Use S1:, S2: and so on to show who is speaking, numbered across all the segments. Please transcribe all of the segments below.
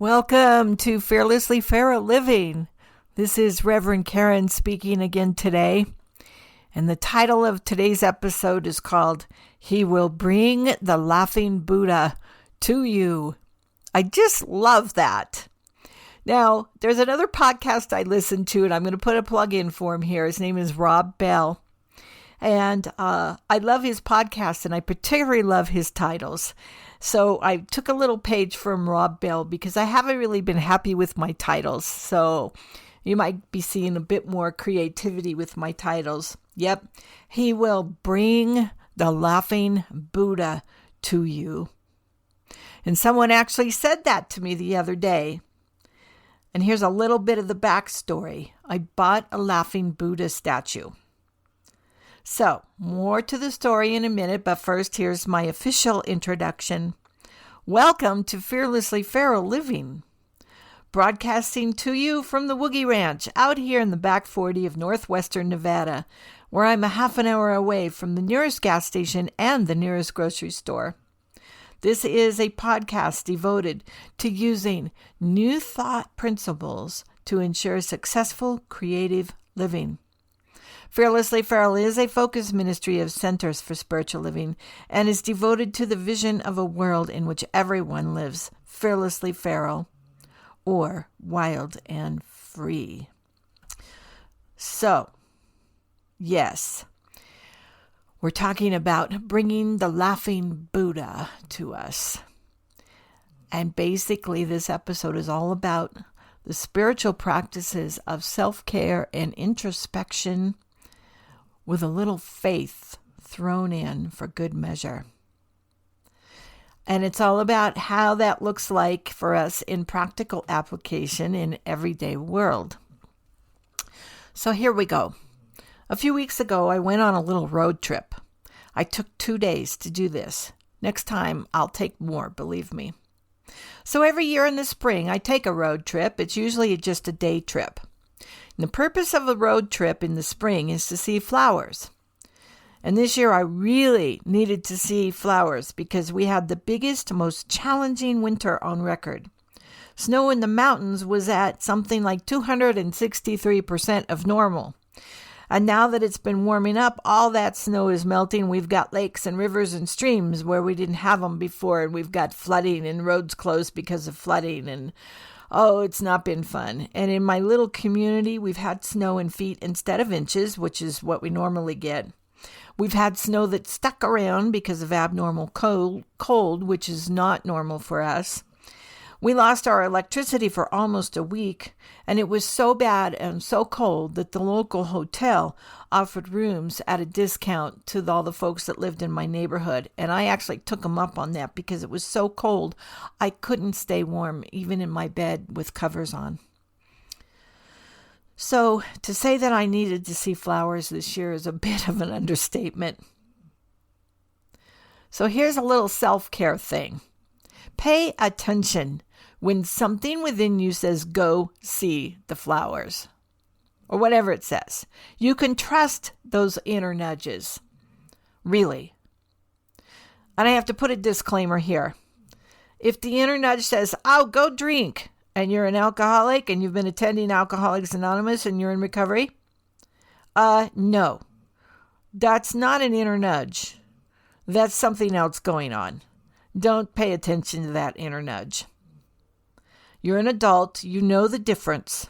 S1: Welcome to Fearlessly Feral Living. This is Reverend Karen speaking again today. And the title of today's episode is called, He Will Bring the Laughing Buddha to You. I just love that. Now, there's another podcast I listen to, and I'm going to put a plug in for him here. His name is Rob Bell. And I love his podcast, and I particularly love his titles. So I took a little page from Rob Bell because I haven't really been happy with my titles. So you might be seeing a bit more creativity with my titles. Yep. He will bring the laughing Buddha to you. And someone actually said that to me the other day. And here's a little bit of the backstory. I bought a laughing Buddha statue. So, more to the story in a minute, but first here's my official introduction. Welcome to Fearlessly Feral Living, broadcasting to you from the Woogie Ranch out here in the back 40 of northwestern Nevada, where I'm a half an hour away from the nearest gas station and the nearest grocery store. This is a podcast devoted to using new thought principles to ensure successful creative living. Fearlessly Feral is a focused ministry of Centers for Spiritual Living and is devoted to the vision of a world in which everyone lives fearlessly feral or wild and free. So, yes, we're talking about bringing the laughing Buddha to us. And basically, this episode is all about the spiritual practices of self-care and introspection with a little faith thrown in for good measure. And it's all about how that looks like for us in practical application in everyday world. So here we go. A few weeks ago, I went on a little road trip. I took 2 days to do this. Next time, I'll take more, believe me. So every year in the spring, I take a road trip. It's usually just a day trip. And the purpose of a road trip in the spring is to see flowers. And this year I really needed to see flowers because we had the biggest, most challenging winter on record. Snow in the mountains was at something like 263% of normal. And now that it's been warming up, all that snow is melting. We've got lakes and rivers and streams where we didn't have them before. And we've got flooding and roads closed because of flooding. And oh, it's not been fun. And in my little community, we've had snow in feet instead of inches, which is what we normally get. We've had snow that stuck around because of abnormal cold, which is not normal for us. We lost our electricity for almost a week, and it was so bad and so cold that the local hotel offered rooms at a discount to all the folks that lived in my neighborhood. And I actually took them up on that because it was so cold I couldn't stay warm even in my bed with covers on. So to say that I needed to see flowers this year is a bit of an understatement. So here's a little self-care thing. Pay attention when something within you says, go see the flowers, or whatever it says. You can trust those inner nudges, really. And I have to put a disclaimer here. If the inner nudge says, oh, go drink, and you're an alcoholic and you've been attending Alcoholics Anonymous and you're in recovery, no, that's not an inner nudge. That's something else going on. Don't pay attention to that inner nudge. You're an adult. You know the difference.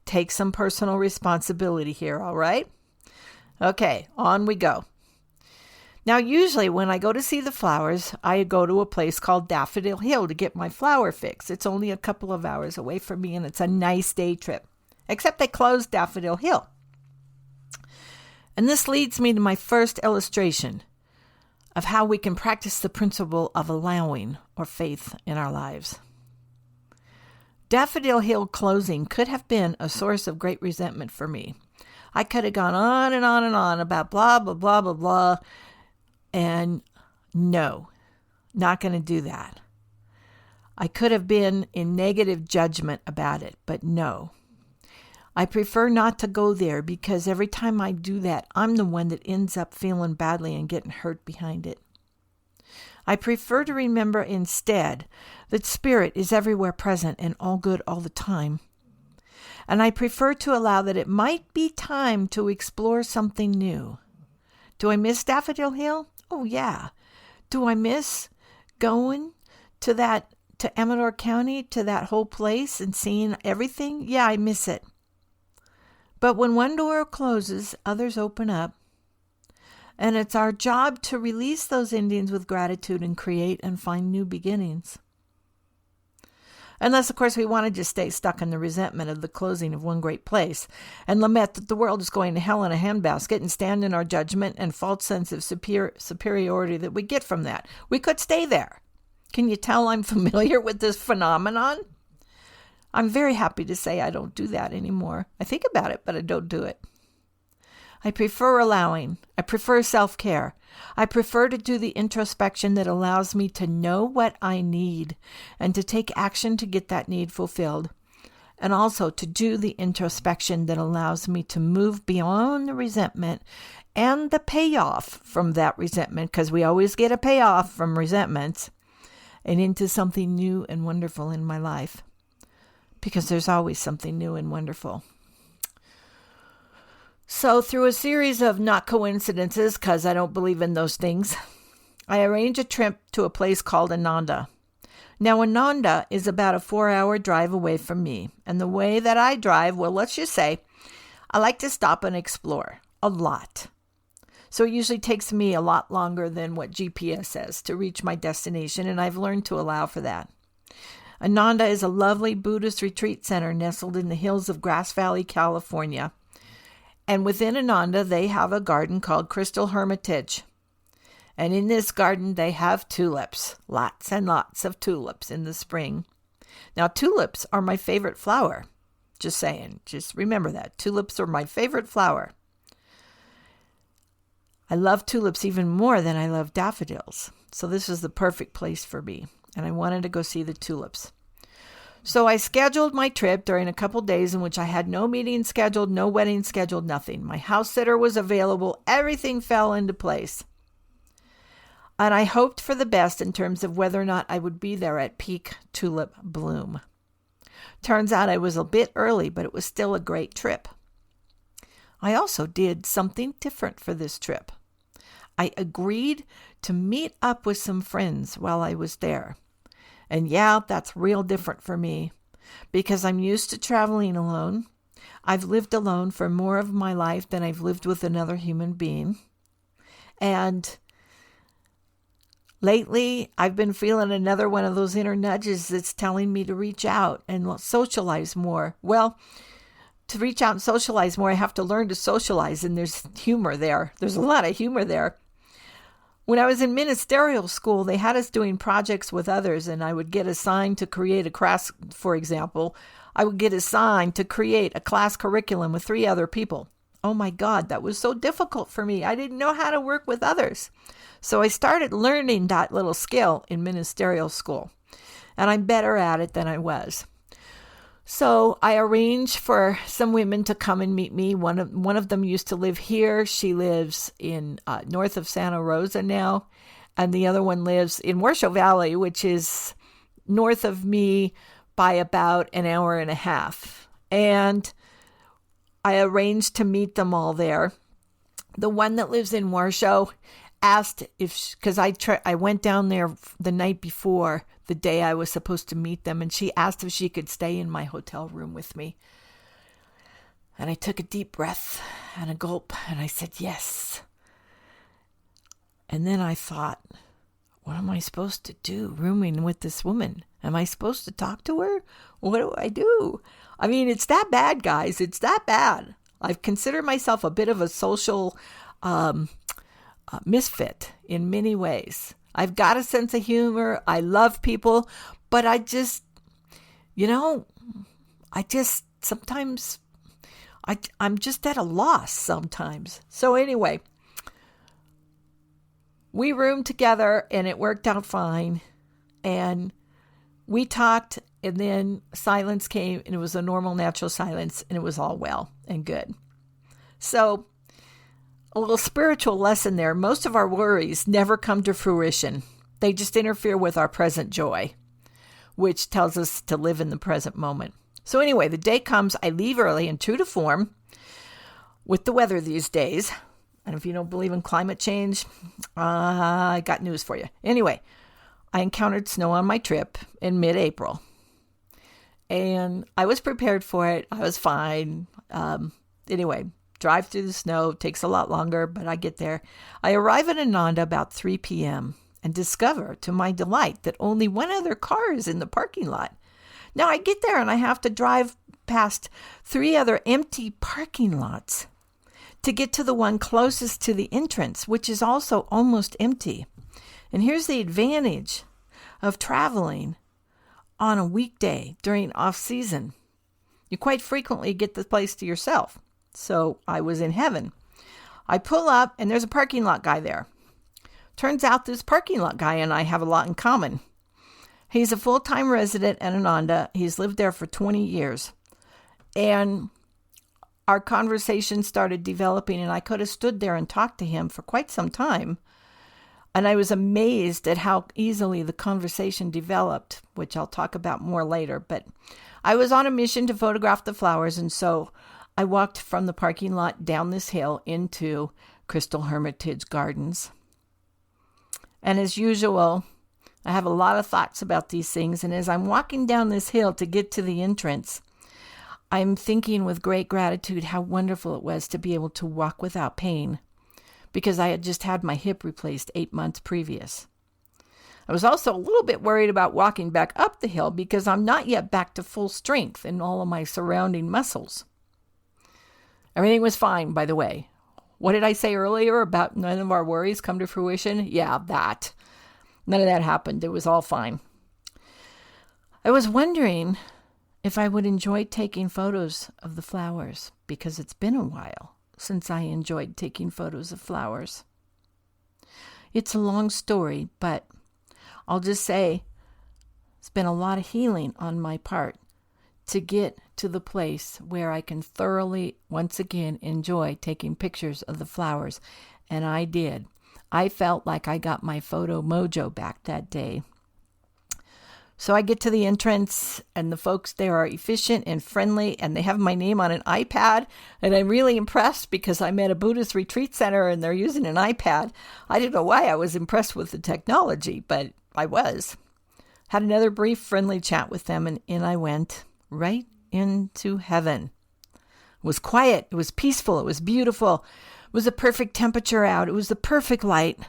S1: Take some personal responsibility here, all right? Okay, on we go. Now, usually when I go to see the flowers, I go to a place called Daffodil Hill to get my flower fix. It's only a couple of hours away from me, and it's a nice day trip. Except they closed Daffodil Hill. And this leads me to my first illustration of how we can practice the principle of allowing or faith in our lives. Daffodil Hill closing could have been a source of great resentment for me. I could have gone on and on and on about blah, blah, blah, blah, blah. And no, not going to do that. I could have been in negative judgment about it, but no. I prefer not to go there because every time I do that, I'm the one that ends up feeling badly and getting hurt behind it. I prefer to remember instead that spirit is everywhere present and all good all the time. And I prefer to allow that it might be time to explore something new. Do I miss Daffodil Hill? Oh, yeah. Do I miss going to Amador County, to that whole place and seeing everything? Yeah, I miss it. But when one door closes, others open up. And it's our job to release those endings with gratitude and create and find new beginnings. Unless, of course, we want to just stay stuck in the resentment of the closing of one great place and lament that the world is going to hell in a handbasket and stand in our judgment and false sense of superiority that we get from that. We could stay there. Can you tell I'm familiar with this phenomenon? I'm very happy to say I don't do that anymore. I think about it, but I don't do it. I prefer allowing. I prefer self-care. I prefer to do the introspection that allows me to know what I need and to take action to get that need fulfilled. And also to do the introspection that allows me to move beyond the resentment and the payoff from that resentment, because we always get a payoff from resentments, and into something new and wonderful in my life. Because there's always something new and wonderful. So through a series of not coincidences, because I don't believe in those things, I arranged a trip to a place called Ananda. Now, Ananda is about a 4-hour drive away from me. And the way that I drive, well, let's just say, I like to stop and explore a lot. So it usually takes me a lot longer than what GPS says to reach my destination, and I've learned to allow for that. Ananda is a lovely Buddhist retreat center nestled in the hills of Grass Valley, California. And within Ananda, they have a garden called Crystal Hermitage. And in this garden, they have tulips, lots and lots of tulips in the spring. Now, tulips are my favorite flower. Just saying, just remember that. Tulips are my favorite flower. I love tulips even more than I love daffodils. So this is the perfect place for me. And I wanted to go see the tulips. So I scheduled my trip during a couple days in which I had no meeting scheduled, no wedding scheduled, nothing. My house sitter was available. Everything fell into place. And I hoped for the best in terms of whether or not I would be there at peak tulip bloom. Turns out I was a bit early, but it was still a great trip. I also did something different for this trip. I agreed to meet up with some friends while I was there. And yeah, that's real different for me because I'm used to traveling alone. I've lived alone for more of my life than I've lived with another human being. And lately, I've been feeling another one of those inner nudges that's telling me to reach out and socialize more. Well, to reach out and socialize more, I have to learn to socialize, and there's humor there. There's a lot of humor there. When I was in ministerial school, they had us doing projects with others, and I would get assigned to create a class, for example. I would get assigned to create a class curriculum with 3 other people. Oh my God, that was so difficult for me. I didn't know how to work with others. So I started learning that little skill in ministerial school, and I'm better at it than I was. So I arranged for some women to come and meet me. One of them used to live here. She lives in north of Santa Rosa now. And the other one lives in Washoe Valley, which is north of me by about an hour and a half. And I arranged to meet them all there. The one that lives in Washoe asked because I went down there the night before, the day I was supposed to meet them, and she asked if she could stay in my hotel room with me. And I took a deep breath and a gulp, and I said yes. And then I thought, what am I supposed to do rooming with this woman? Am I supposed to talk to her? What do I do? I mean, it's that bad, guys. It's that bad. I've considered myself a bit of a social misfit in many ways. I've got a sense of humor. I love people, but sometimes I'm just at a loss sometimes. So anyway, we roomed together and it worked out fine. And we talked, and then silence came, and it was a normal, natural silence, and it was all well and good. So a little spiritual lesson there. Most of our worries never come to fruition. They just interfere with our present joy, which tells us to live in the present moment. So anyway, the day comes, I leave early, and true to form, with the weather these days, and if you don't believe in climate change, I got news for you. Anyway, I encountered snow on my trip in mid-April, and I was prepared for it. I was fine. Anyway, drive through the snow takes a lot longer, but I get there. I arrive at Ananda about 3 p.m. and discover, to my delight, that only one other car is in the parking lot. Now I get there and I have to drive past 3 other empty parking lots to get to the one closest to the entrance, which is also almost empty. And here's the advantage of traveling on a weekday during off-season. You quite frequently get the place to yourself. So I was in heaven. I pull up and there's a parking lot guy there. Turns out this parking lot guy and I have a lot in common. He's a full-time resident at Ananda. He's lived there for 20 years. And our conversation started developing, and I could have stood there and talked to him for quite some time. And I was amazed at how easily the conversation developed, which I'll talk about more later. But I was on a mission to photograph the flowers, and so I walked from the parking lot down this hill into Crystal Hermitage Gardens. And as usual, I have a lot of thoughts about these things, and as I'm walking down this hill to get to the entrance, I'm thinking with great gratitude how wonderful it was to be able to walk without pain, because I had just had my hip replaced 8 months previous. I was also a little bit worried about walking back up the hill because I'm not yet back to full strength in all of my surrounding muscles. Everything was fine, by the way. What did I say earlier about none of our worries come to fruition? Yeah, that. None of that happened. It was all fine. I was wondering if I would enjoy taking photos of the flowers, because it's been a while since I enjoyed taking photos of flowers. It's a long story, but I'll just say it's been a lot of healing on my part to get to the place where I can thoroughly, once again, enjoy taking pictures of the flowers. And I did. I felt like I got my photo mojo back that day. So I get to the entrance, and the folks there are efficient and friendly, and they have my name on an iPad, and I'm really impressed because I'm at a Buddhist retreat center and they're using an iPad. I didn't know why I was impressed with the technology, but I was. Had another brief friendly chat with them, and in I went, right into heaven. It was quiet, it was peaceful, it was beautiful, it was the perfect temperature out, it was the perfect light.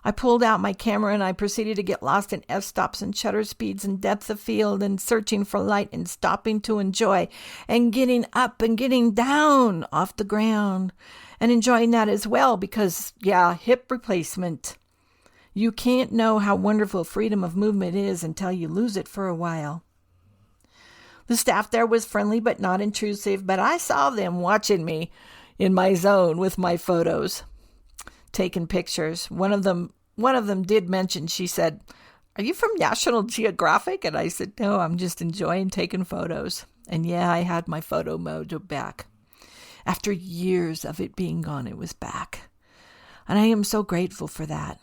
S1: I pulled out my camera and I proceeded to get lost in f-stops and shutter speeds and depth of field and searching for light and stopping to enjoy and getting up and getting down off the ground and enjoying that as well because, yeah, hip replacement. You can't know how wonderful freedom of movement is until you lose it for a while. The staff there was friendly but not intrusive, but I saw them watching me in my zone with my photos, taking pictures. One of them did mention, she said, "Are you from National Geographic?" And I said, "No, I'm just enjoying taking photos." And yeah, I had my photo mojo back. After years of it being gone, it was back. And I am so grateful for that.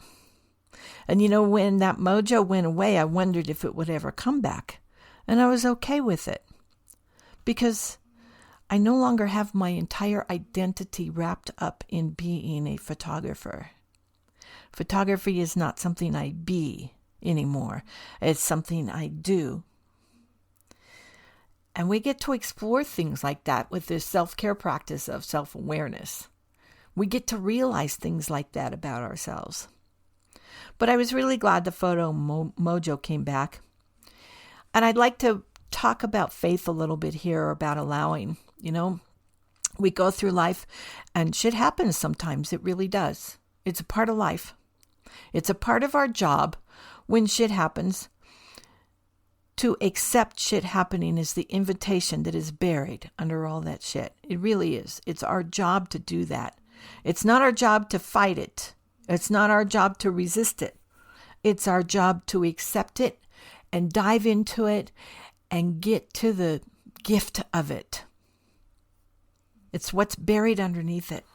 S1: And you know, when that mojo went away, I wondered if it would ever come back. And I was okay with it. Because I no longer have my entire identity wrapped up in being a photographer. Photography is not something I be anymore. It's something I do. And we get to explore things like that with this self-care practice of self-awareness. We get to realize things like that about ourselves. But I was really glad the photo mojo came back. And I'd like to talk about faith a little bit here, about allowing. You know, we go through life and shit happens sometimes. It really does. It's a part of life. It's a part of our job when shit happens. To accept shit happening is the invitation that is buried under all that shit. It really is. It's our job to do that. It's not our job to fight it. It's not our job to resist it. It's our job to accept it and dive into it and get to the gift of it. It's what's buried underneath it.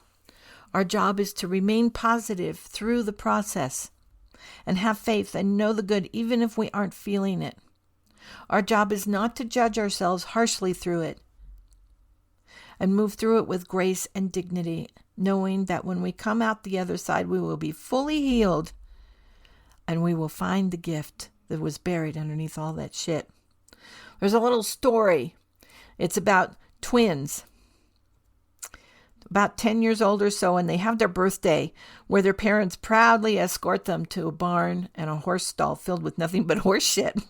S1: Our job is to remain positive through the process. and have faith and know the good even if we aren't feeling it. Our job is not to judge ourselves harshly through it and move through it with grace and dignity, knowing that when we come out the other side, we will be fully healed and we will find the gift that was buried underneath all that shit. There's a little story. It's about twins, about 10 years old or so, and they have their birthday where their parents proudly escort them to a barn and a horse stall filled with nothing but horse shit.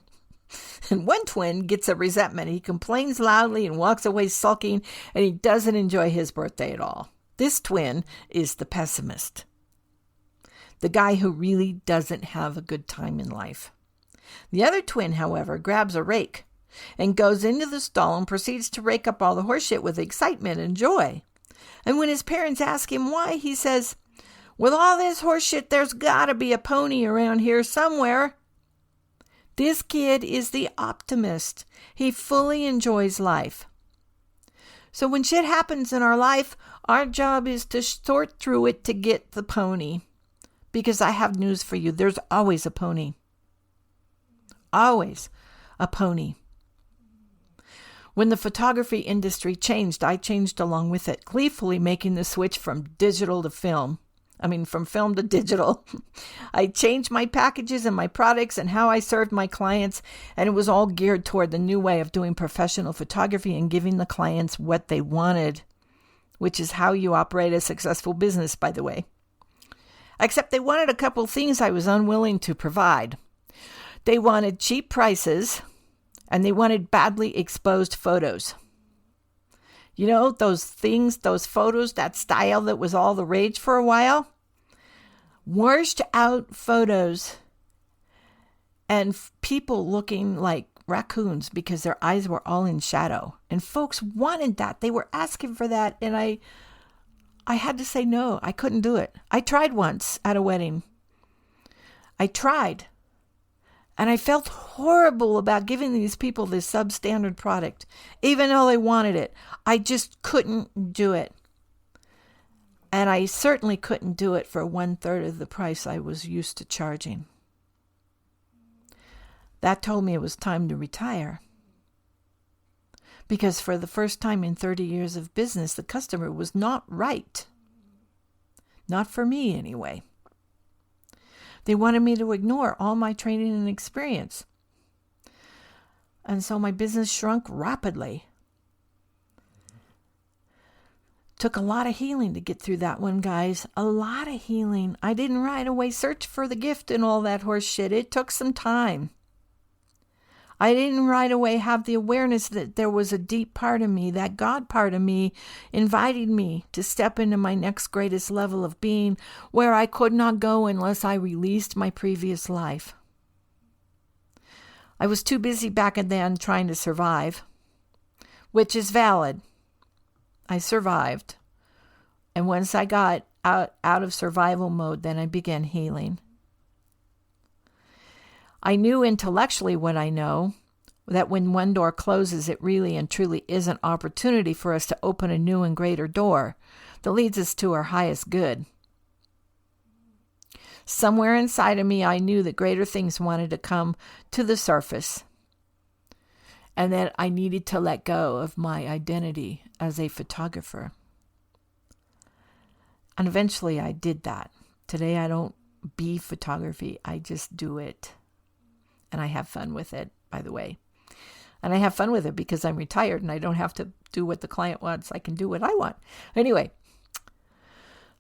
S1: And one twin gets a resentment. He complains loudly and walks away sulking, and he doesn't enjoy his birthday at all. This twin is the pessimist, the guy who really doesn't have a good time in life. The other twin, however, grabs a rake and goes into the stall and proceeds to rake up all the horse shit with excitement and joy. And when his parents ask him why, he says, "With all this horse shit, there's got to be a pony around here somewhere." This kid is the optimist. He fully enjoys life. So when shit happens in our life, our job is to sort through it to get the pony. Because I have news for you. There's always a pony. Always a pony. When the photography industry changed, I changed along with it, gleefully making the switch from film to digital. I changed my packages and my products and how I served my clients, and it was all geared toward the new way of doing professional photography and giving the clients what they wanted, which is how you operate a successful business, by the way. Except they wanted a couple things I was unwilling to provide. They wanted cheap prices, and they wanted badly exposed photos. You know, those things, those photos, that style that was all the rage for a while? Washed out photos and people looking like raccoons because their eyes were all in shadow. And folks wanted that. They were asking for that. And I had to say no. I couldn't do it. I tried once at a wedding. I tried. And I felt horrible about giving these people this substandard product, even though they wanted it. I just couldn't do it. And I certainly couldn't do it for 1/3 of the price I was used to charging. That told me it was time to retire. Because for the first time in 30 years of business, the customer was not right. Not for me, anyway. They wanted me to ignore all my training and experience. And so my business shrunk rapidly. Took a lot of healing to get through that one, guys. A lot of healing. I didn't right away search for the gift and all that horse shit. It took some time. I didn't right away have the awareness that there was a deep part of me, that God part of me, inviting me to step into my next greatest level of being, where I could not go unless I released my previous life. I was too busy back then trying to survive, which is valid. I survived. And once I got out of survival mode, then I began healing. I knew intellectually what I know, that when one door closes, it really and truly is an opportunity for us to open a new and greater door that leads us to our highest good. Somewhere inside of me, I knew that greater things wanted to come to the surface, and that I needed to let go of my identity as a photographer. And eventually I did that. Today I don't be photography, I just do it. And I have fun with it, by the way. And I have fun with it because I'm retired and I don't have to do what the client wants. I can do what I want. Anyway,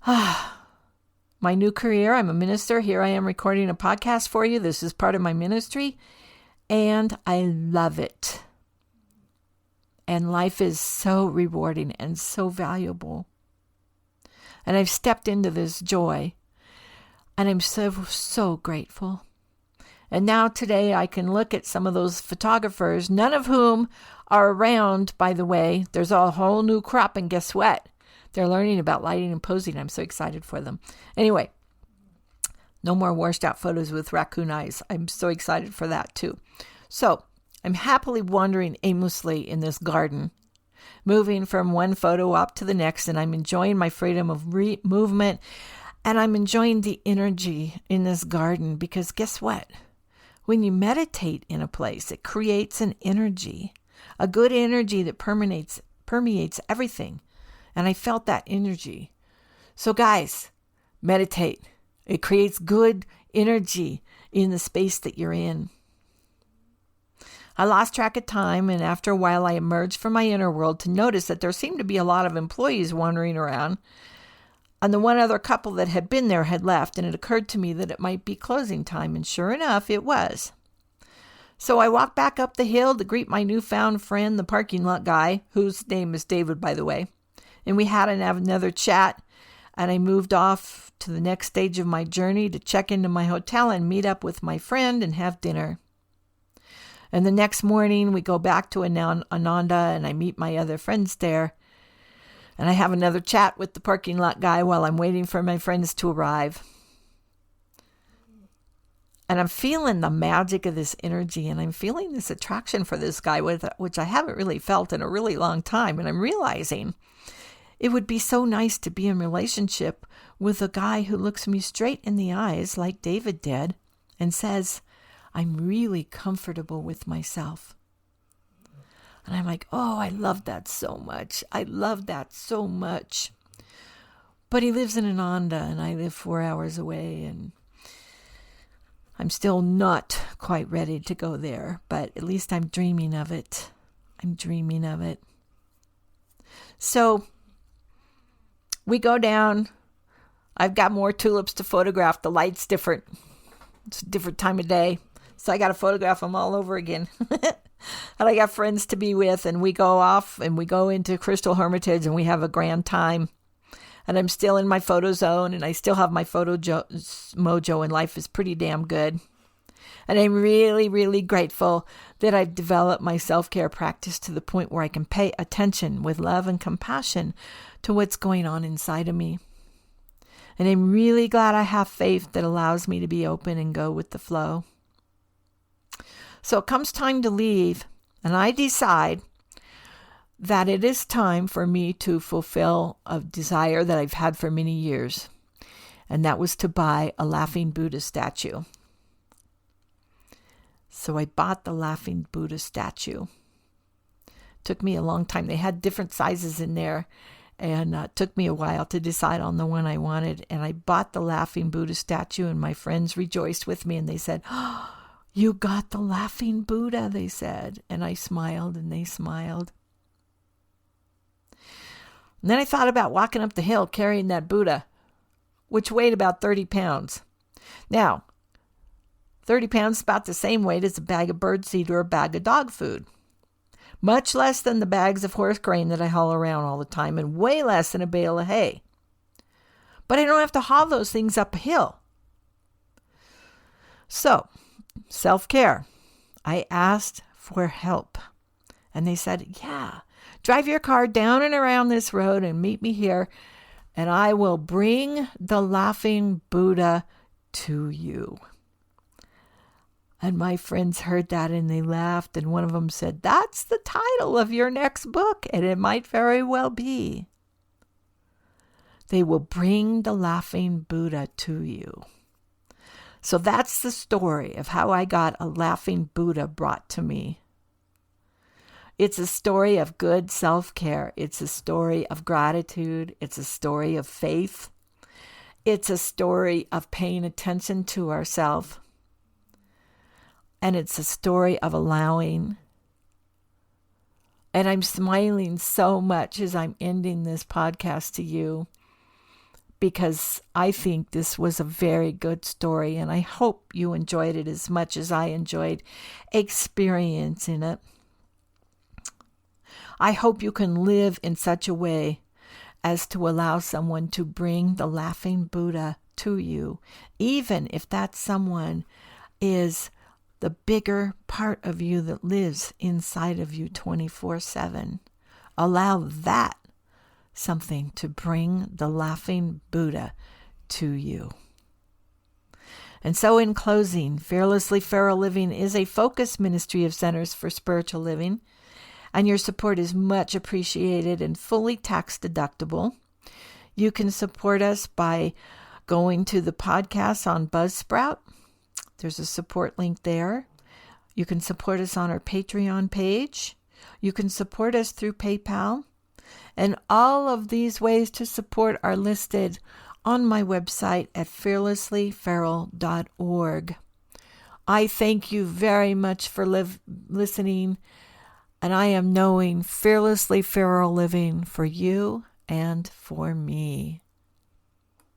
S1: my new career, I'm a minister. Here I am recording a podcast for you. This is part of my ministry. And I love it. And life is so rewarding and so valuable. And I've stepped into this joy. And I'm so grateful. And now today I can look at some of those photographers, none of whom are around, by the way. There's a whole new crop, and guess what? They're learning about lighting and posing. I'm so excited for them. Anyway, no more washed out photos with raccoon eyes. I'm so excited for that too. So I'm happily wandering aimlessly in this garden, moving from one photo op to the next, and I'm enjoying my freedom of movement And I'm enjoying the energy in this garden because guess what? When you meditate in a place, it creates an energy, a good energy that permeates everything. And I felt that energy. So guys, meditate. It creates good energy in the space that you're in. I lost track of time, and after a while I emerged from my inner world to notice that there seemed to be a lot of employees wandering around, and the one other couple that had been there had left, and it occurred to me that it might be closing time, and sure enough, it was. So I walked back up the hill to greet my newfound friend, the parking lot guy, whose name is David, by the way, and we had another chat, and I moved off to the next stage of my journey to check into my hotel and meet up with my friend and have dinner. And the next morning, we go back to Ananda, and I meet my other friends there. And I have another chat with the parking lot guy while I'm waiting for my friends to arrive. And I'm feeling the magic of this energy, and I'm feeling this attraction for this guy, which I haven't really felt in a really long time. And I'm realizing it would be so nice to be in a relationship with a guy who looks me straight in the eyes like David did and says, I'm really comfortable with myself. And I'm like, oh, I love that so much. I love that so much. But he lives in Ananda and I live 4 hours away, and I'm still not quite ready to go there, but at least I'm dreaming of it. I'm dreaming of it. So we go down. I've got more tulips to photograph. The light's different. It's a different time of day. So I got to photograph them all over again. And I got friends to be with, and we go off and we go into Crystal Hermitage and we have a grand time. And I'm still in my photo zone, and I still have my photo mojo, and life is pretty damn good. And I'm really, really grateful that I've developed my self-care practice to the point where I can pay attention with love and compassion to what's going on inside of me. And I'm really glad I have faith that allows me to be open and go with the flow. So it comes time to leave, and I decide that it is time for me to fulfill a desire that I've had for many years, and that was to buy a laughing Buddha statue. So I bought the laughing Buddha statue. Took me a long time. They had different sizes in there, and it took me a while to decide on the one I wanted, and I bought the laughing Buddha statue, and my friends rejoiced with me, and they said, oh, you got the laughing Buddha, they said. And I smiled and they smiled. And then I thought about walking up the hill carrying that Buddha, which weighed about 30 pounds. Now, 30 pounds is about the same weight as a bag of birdseed or a bag of dog food. Much less than the bags of horse grain that I haul around all the time, and way less than a bale of hay. But I don't have to haul those things up a hill. So, self-care. I asked for help. And they said, yeah, drive your car down and around this road and meet me here, and I will bring the laughing Buddha to you. And my friends heard that and they laughed, and one of them said, that's the title of your next book, and it might very well be. They will bring the laughing Buddha to you. So that's the story of how I got a laughing Buddha brought to me. It's a story of good self-care. It's a story of gratitude. It's a story of faith. It's a story of paying attention to ourselves. And it's a story of allowing. And I'm smiling so much as I'm ending this podcast to you, because I think this was a very good story, and I hope you enjoyed it as much as I enjoyed experiencing it. I hope you can live in such a way as to allow someone to bring the laughing Buddha to you, even if that someone is the bigger part of you that lives inside of you 24/7. Allow that something to bring the laughing Buddha to you. And so in closing, Fearlessly Feral Living is a focused ministry of Centers for Spiritual Living, and your support is much appreciated and fully tax deductible. You can support us by going to the podcast on Buzzsprout. There's a support link there. You can support us on our Patreon page. You can support us through PayPal. And all of these ways to support are listed on my website at fearlesslyferal.org. I thank you very much for listening, and I am knowing fearlessly feral living for you and for me.